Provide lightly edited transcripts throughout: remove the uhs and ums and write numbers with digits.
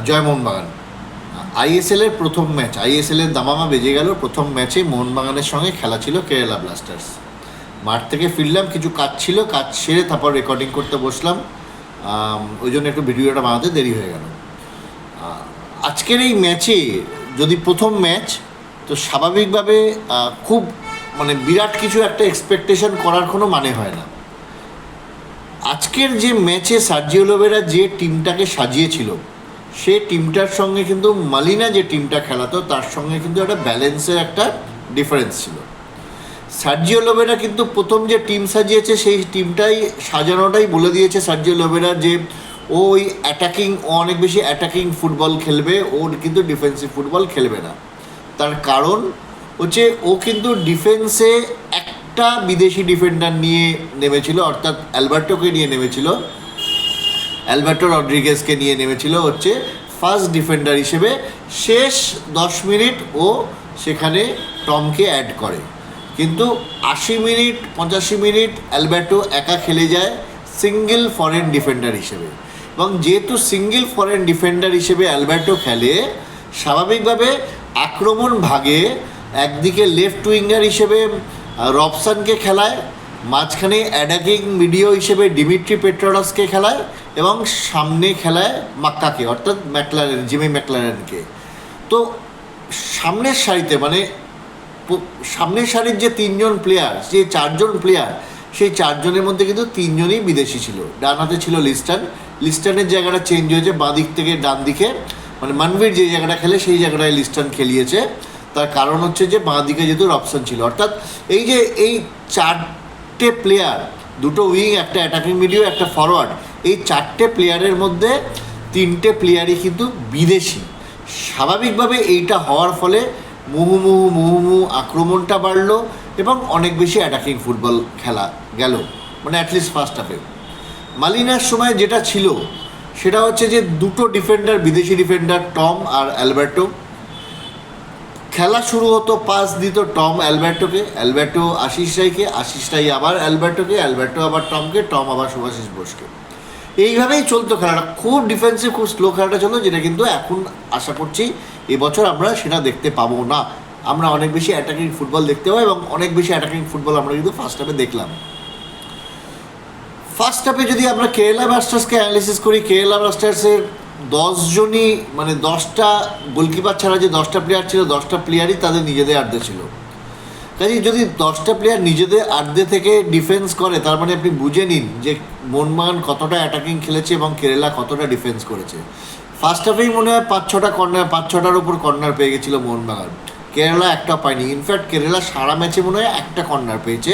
জয় মোহনবাগান। আইএসএলের প্রথম ম্যাচ, আইএসএলের দামামা বেজে গেল। প্রথম ম্যাচে মোহনবাগানের সঙ্গে খেলা ছিল কেরালা ব্লাস্টার্স। মাঠ থেকে ফিরলাম, কিছু কাজ ছিল, কাজ সেরে তারপর রেকর্ডিং করতে বসলাম। ওই জন্য একটু ভিডিওটা বানাতে দেরি হয়ে গেল। আজকের এই ম্যাচে যদি প্রথম ম্যাচ, তো স্বাভাবিকভাবে খুব মানে বিরাট কিছু একটা এক্সপেকটেশন করার কোনো মানে হয় না। আজকের যে ম্যাচে সার্জিও লোবেরা যে টিমটাকে সাজিয়েছিল, সে টিমটার সঙ্গে কিন্তু মালিনা যে টিমটা খেলাতো তার সঙ্গে কিন্তু একটা ব্যালেন্সের একটা ডিফারেন্স ছিল। সার্জিও লোবেরা কিন্তু প্রথম যে টিম সাজিয়েছে সেই টিমটাই সাজানোটাই বলে দিয়েছে সার্জিও লোবেরা যে ও ওই অ্যাটাকিং, ও অনেক বেশি অ্যাটাকিং ফুটবল খেলবে, ওর কিন্তু ডিফেন্সিভ ফুটবল খেলবে না। তার কারণ হচ্ছে ও কিন্তু ডিফেন্সে একটা বিদেশি ডিফেন্ডার নিয়ে নেমেছিল, অর্থাৎ অ্যালবার্টোকে নিয়ে নেমেছিল, অ্যালবার্টো রড্রিগেজকে নিয়ে নেমেছিল হচ্ছে ফার্স্ট ডিফেন্ডার হিসেবে। শেষ 10 মিনিট ও সেখানে টমকে অ্যাড করে, কিন্তু 80 মিনিট 85 মিনিট অ্যালবার্টো একা খেলে যায় সিঙ্গেল ফরেন ডিফেন্ডার হিসেবে। এবং যেহেতু সিঙ্গেল ফরেন ডিফেন্ডার হিসেবে অ্যালবার্টো খেলে, স্বাভাবিকভাবে আক্রমণ ভাগে একদিকে লেফট উইঙ্গার হিসেবে রবসানকে খেলায়, মাঝখানে অ্যাটাকিং মিডিও হিসেবে ডিমিট্রি পেট্রোডসকে খেলায়, এবং সামনে খেলায় মাক্কাকে, অর্থাৎ ম্যাকলারেন, জিমি ম্যাকলারেনকে। তো সামনের সারিতে মানে সামনের সারির যে 3জন প্লেয়ার, যে 4জন প্লেয়ার, সেই 4জনের মধ্যে কিন্তু 3জনই বিদেশি ছিল। ডান হাতে ছিল লিস্টানের জায়গাটা চেঞ্জ হয়েছে বাঁ দিক থেকে ডান দিকে, মানে মানভীর যে জায়গাটা খেলে সেই জায়গাটায় লিস্টান খেলিয়েছে। তার কারণ হচ্ছে যে বাঁ দিকে যেহেতু রবসন ছিল, অর্থাৎ এই যে এই 4টে প্লেয়ার, 2টো উইং, একটা অ্যাটাকিং মিডিও, একটা ফরওয়ার্ড, এই 4টে প্লেয়ারের মধ্যে 3টে প্লেয়ারই কিন্তু বিদেশি। স্বাভাবিকভাবে এইটা হওয়ার ফলে মুহুমুহু আক্রমণটা বাড়লো এবং অনেক বেশি অ্যাটাকিং ফুটবল খেলা গেল, মানে অ্যাটলিস্ট ফার্স্ট হাফে। মালিনার সময় যেটা ছিল সেটা হচ্ছে যে 2টো ডিফেন্ডার, বিদেশি ডিফেন্ডার টম আর অ্যালবার্টো। খেলা শুরু হতো, পাস দিত টম অ্যালবার্টোকে, অ্যালবার্টো আশিস রায়কে, আশিস রায় আবার অ্যালবার্টোকে, অ্যালবার্টো আবার টমকে, টম আবার সুভাষিস বোসকে। এইভাবেই চলতো খেলাটা। খুব ডিফেন্সিভ, খুব স্লো খেলাটা চলতো, যেটা কিন্তু এখন আশা করছি এবছর আমরা সেটা দেখতে পাবো না। আমরা অনেক বেশি অ্যাটাকিং ফুটবল দেখতে পাবো, এবং অনেক বেশি অ্যাটাকিং ফুটবল আমরা কিন্তু ফার্স্ট হাফে দেখলাম। ফার্স্ট হাফে যদি আমরা কেরালা ব্লাস্টার্সকে অ্যানালিসিস করি, কেরালা ব্লাস্টার্সের 10জনই, মানে 10টা গোলকিপার ছাড়া যে 10টা প্লেয়ার ছিল, 10টা প্লেয়ারই তাদের নিজেদের আর্ধে ছিল। কাজেই যদি 10টা প্লেয়ার নিজেদের আর্ধে থেকে ডিফেন্স করে, তার মানে আপনি বুঝে নিন যে মোহনবাগান কতটা অ্যাটাকিং খেলেছে এবং কেরালা কতটা ডিফেন্স করেছে। ফার্স্ট হাফেই মনে হয় 5-6টা কর্নার, 5-6টার উপর কর্নার পেয়ে গেছিলো মোহনবাগান, কেরালা একটা পায়নি। ইনফ্যাক্ট কেরালা সারা ম্যাচে মনে হয় একটা কর্নার পেয়েছে।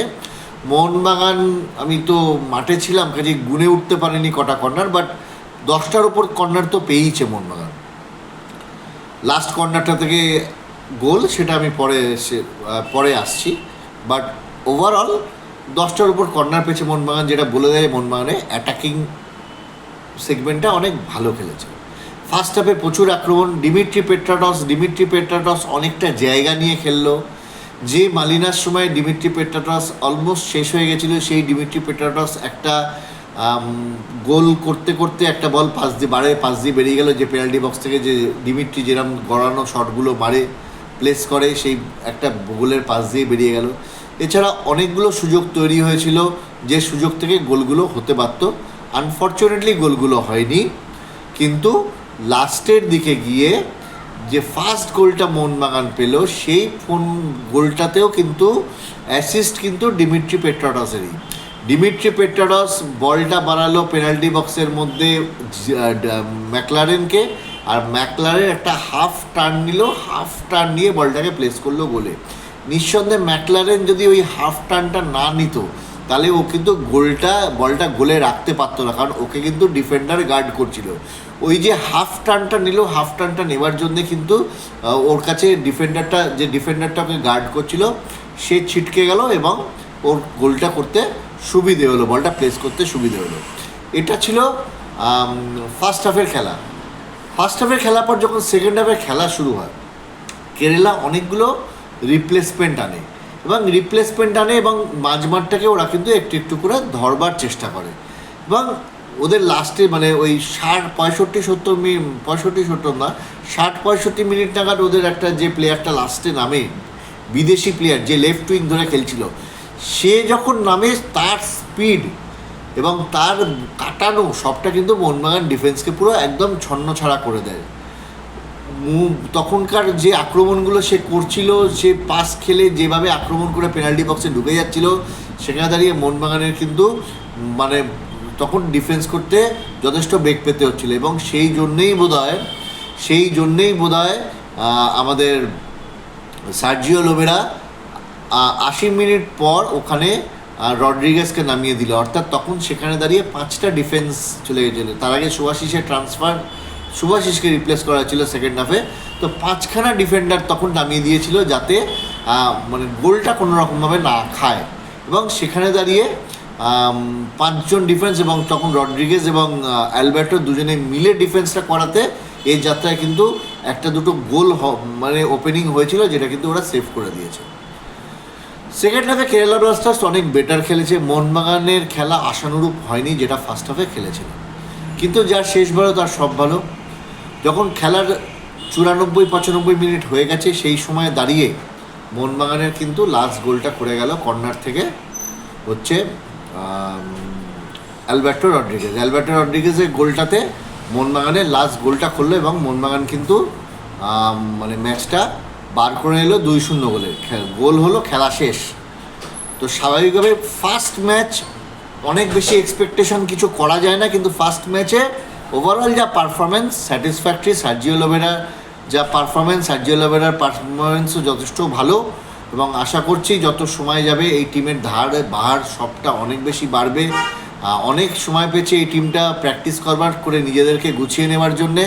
মোহনবাগান, আমি তো মাঠে ছিলাম, কাজে গুনে উঠতে পারিনি কটা কর্নার, বাট 10টার উপর কর্নার তো পেয়েইছে মোহনবাগান। লাস্ট কর্নারটা থেকে গোল, সেটা আমি পরে আসছি, বাট ওভারঅল 10টার উপর কর্নার পেয়েছে মোহনবাগান, যেটা বলে দেয় মোহনবাগানে অ্যাটাকিং সেগমেন্টটা অনেক ভালো খেলেছে। ফার্স্ট হাফে প্রচুর আক্রমণ, ডিমিট্রি পেট্রাটস অনেকটা জায়গা নিয়ে খেললো। যে মালিনার সময় ডিমিট্রি পেট্রাটস অলমোস্ট শেষ হয়ে গেছিলো, সেই ডিমিট্রি পেট্রাটস একটা গোল করতে করতে একটা বল পাস দিয়ে বেরিয়ে গেল, যে পেনাল্টি বক্স থেকে যে ডিমিট্রি যেরকম গড়ানো শটগুলো মারে, প্লেস করে, সেই একটা গোলের পাস দিয়ে বেরিয়ে গেল। এছাড়া অনেকগুলো সুযোগ তৈরি হয়েছিল, যে সুযোগ থেকে গোলগুলো হতে পারত। আনফর্চুনেটলি গোলগুলো হয়নি, কিন্তু লাস্টের দিকে গিয়ে যে ফার্স্ট গোলটা মোহনবাগান পেল, সেই গোলটাতেও কিন্তু অ্যাসিস্ট কিন্তু ডিমিট্রি পেট্রাটসেরই। ডিমিট্রি পেট্রাটস বলটা বাড়ালো পেনাল্টি বক্সের মধ্যে ম্যাকলারেনকে, আর ম্যাকলারেন একটা হাফ টার্ন নিল, হাফ টার্ন নিয়ে বলটাকে প্লেস করলো গোলে। নিঃসন্দেহে ম্যাকলারেন যদি ওই হাফ টার্নটা না নিত, তাহলে ও কিন্তু বলটা গোলে রাখতে পারতো না, কারণ ওকে কিন্তু ডিফেন্ডার গার্ড করছিল। ওই যে হাফ টার্নটা নিল, হাফ টার্নটা নেওয়ার জন্যে কিন্তু ওর কাছে যে ডিফেন্ডারটা ওকে গার্ড করছিল, সে ছিটকে গেল এবং ওর গোলটা করতে সুবিধে হলো, বলটা প্লেস করতে সুবিধে হলো। এটা ছিল ফার্স্ট হাফের খেলা। ফার্স্ট হাফের খেলার পর যখন সেকেন্ড হাফের খেলা শুরু হয়, কেরালা অনেকগুলো রিপ্লেসমেন্ট আনে, এবং মাঝমাঠটাকে ওরা কিন্তু একটু একটু করে ধরবার চেষ্টা করে। এবং ওদের লাস্টে মানে ওই 65-70 না 60-65 মিনিট নাগাদ ওদের একটা যে প্লেয়ারটা লাস্টে নামে, বিদেশি প্লেয়ার যে লেফট উইং ধরে খেলছিল, সে যখন নামে তার স্পিড এবং তার কাটানো সবটা কিন্তু মোহনবাগান ডিফেন্সকে পুরো একদম ছন্নছাড়া করে দেয়। তখনকার যে আক্রমণগুলো সে করছিল, সে পাস খেলে যেভাবে আক্রমণ করে পেনাল্টি বক্সে ঢুকে যাচ্ছিল, সেখানে দাঁড়িয়ে মোহনবাগানের কিন্তু মানে তখন ডিফেন্স করতে যথেষ্ট বেগ পেতে হচ্ছিলো। এবং সেই জন্যেই বোধহয় আমাদের সার্জিও লোবেরা 80 মিনিট পর ওখানে রড্রিগেজকে নামিয়ে দিল। অর্থাৎ তখন সেখানে দাঁড়িয়ে 5টা ডিফেন্স চলে গেছিল। তার আগে সুভাশিসকে রিপ্লেস করা ছিল সেকেন্ড হাফে। তো 5খানা ডিফেন্ডার তখন নামিয়ে দিয়েছিল যাতে মানে গোলটা কোনো রকমভাবে না খায়। এবং সেখানে দাঁড়িয়ে 5জন ডিফেন্স এবং তখন রড্রিগেজ এবং অ্যালবার্টো দুজনে মিলে ডিফেন্সটা করাতে এই যাত্রায় কিন্তু একটা দুটো গোল মানে ওপেনিং হয়েছিল, যেটা কিন্তু ওরা সেভ করে দিয়েছে। সেকেন্ড হাফে কেরালা ব্লাস্টার্স অনেক বেটার খেলেছে। মোহনবাগানের খেলা আশানুরূপ হয়নি যেটা ফার্স্ট হাফে খেলেছিল, কিন্তু যার শেষ ভালো তার সব ভালো। যখন খেলার 94-95 মিনিট হয়ে গেছে, সেই সময় দাঁড়িয়ে মোহনবাগানের কিন্তু লাস্ট গোলটা করে গেল কর্নার থেকে, হচ্ছে অ্যালবার্টো রড্রিগেজের গোলটাতে মোহনবাগানের লাস্ট গোলটা করলো এবং মোহনবাগান কিন্তু মানে ম্যাচটা বার করে এলো 2-0 গোলে। গোল হলো, খেলা শেষ। তো স্বাভাবিকভাবে ফার্স্ট ম্যাচ অনেক বেশি এক্সপেকটেশন কিছু করা যায় না, কিন্তু ফার্স্ট ম্যাচে ওভারঅল যা পারফরমেন্স স্যাটিসফ্যাক্টরি। সার্জিও লোবেরার পারফরমেন্সও যথেষ্ট ভালো এবং আশা করছি যত সময় যাবে এই টিমের ভার সবটা অনেক বেশি বাড়বে। অনেক সময় পেয়েছে এই টিমটা প্র্যাকটিস করে নিজেদেরকে গুছিয়ে নেওয়ার জন্যে,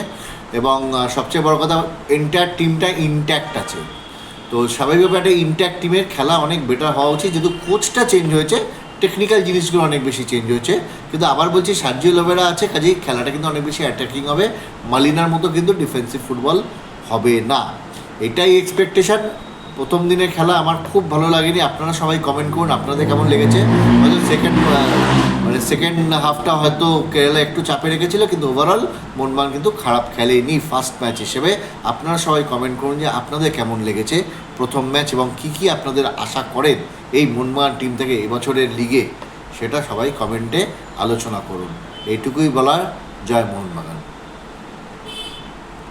এবং সবচেয়ে বড় কথা এন্টায়ার টিমটা ইনট্যাক্ট আছে। তো স্বাভাবিকভাবে একটা ইনট্যাক্ট টিমের খেলা অনেক বেটার হওয়া উচিত। যেহেতু কোচটা চেঞ্জ হয়েছে, টেকনিক্যাল জিনিসগুলো অনেক বেশি চেঞ্জ হয়েছে, কিন্তু আবার বলছি সার্জিও লোবেরা আছে, কাজেই খেলাটা কিন্তু অনেক বেশি অ্যাটাকিং হবে। মালিনার মতো কিন্তু ডিফেন্সিভ ফুটবল হবে না, এটাই এক্সপেকটেশন। প্রথম দিনের খেলা আমার খুব ভালো লাগেনি। আপনারা সবাই কমেন্ট করুন আপনাদের কেমন লেগেছে। হয়তো সেকেন্ড হাফটা হয়তো কেরালা একটু চাপে রেখেছিল, কিন্তু ওভারঅল মোহনবাগান কিন্তু খারাপ খেলেনি ফার্স্ট ম্যাচ হিসেবে। আপনারা সবাই কমেন্ট করুন যে আপনাদের কেমন লেগেছে প্রথম ম্যাচ এবং কী আপনাদের আশা করেন এই মোহনবাগান টিম থেকে এবছরের লিগে, সেটা সবাই কমেন্টে আলোচনা করুন। এইটুকুই বলার। জয় মোহনবাগান।